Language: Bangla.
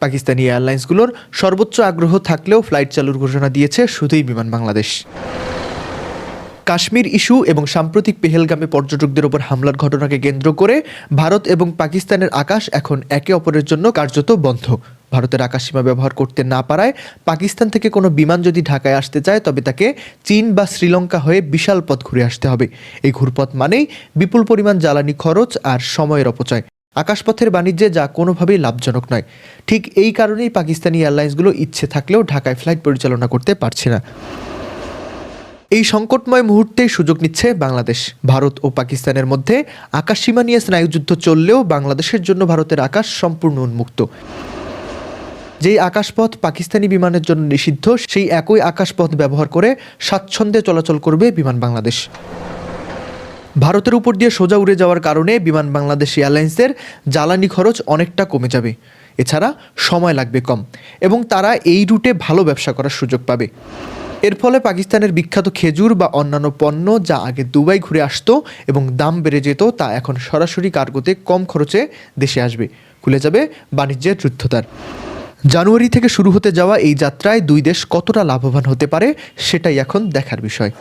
পাকিস্তানি এয়ারলাইন্সগুলোর সর্বোচ্চ আগ্রহ থাকলেও ফ্লাইট চালুর ঘোষণা দিয়েছে শুধুই বিমান বাংলাদেশ। কাশ্মীর ইস্যু এবং সাম্প্রতিক পেহেলগামে পর্যটকদের ওপর হামলার ঘটনাকে কেন্দ্র করে ভারত এবং পাকিস্তানের আকাশ এখন একে অপরের জন্য কার্যত বন্ধ। ভারতের আকাশসীমা ব্যবহার করতে না পারায় পাকিস্তান থেকে কোনো বিমান যদি ঢাকায় আসতে চায় তবে তাকে চীন বা শ্রীলঙ্কা হয়ে বিশাল পথ ঘুরে আসতে হবে। এই ঘুরপথ মানেই বিপুল পরিমাণ জ্বালানি খরচ আর সময়ের অপচয়। আকাশপথের বাণিজ্যে যা কোনোভাবেই লাভজনক নয়। ঠিক এই কারণেই পাকিস্তানি এয়ারলাইন্সগুলো ইচ্ছে থাকলেও ঢাকায় ফ্লাইট পরিচালনা করতে পারছে না। এই সংকটময় মুহূর্তেই সুযোগ নিচ্ছে বাংলাদেশ। ভারত ও পাকিস্তানের মধ্যে আকাশসীমা নিয়ে স্নায়ুযুদ্ধ চললেও বাংলাদেশের জন্য ভারতের আকাশ সম্পূর্ণ উন্মুক্ত। যেই আকাশপথ পাকিস্তানি বিমানের জন্য নিষিদ্ধ, সেই একই আকাশপথ ব্যবহার করে স্বাচ্ছন্দ্যে চলাচল করবে বিমান বাংলাদেশ। ভারতের উপর দিয়ে সোজা উড়ে যাওয়ার কারণে বিমান বাংলাদেশ এয়ারলাইন্সের জ্বালানি খরচ অনেকটা কমে যাবে। এছাড়া সময় লাগবে কম এবং তারা এই রুটে ভালো ব্যবসা করার সুযোগ পাবে। এর ফলে পাকিস্তানের বিখ্যাত খেজুর বা অন্যান্য পণ্য যা আগে দুবাই ঘুরে আসতো এবং দাম বেড়ে যেত, তা এখন সরাসরি কার্গোতে কম খরচে দেশে আসবে। খুলে যাবে বাণিজ্যের রুদ্ধদ্বার। জানুয়ারি থেকে শুরু হতে যাওয়া এই যাত্রায় দুই দেশ কতটা লাভবান হতে পারে সেটাই এখন দেখার বিষয়।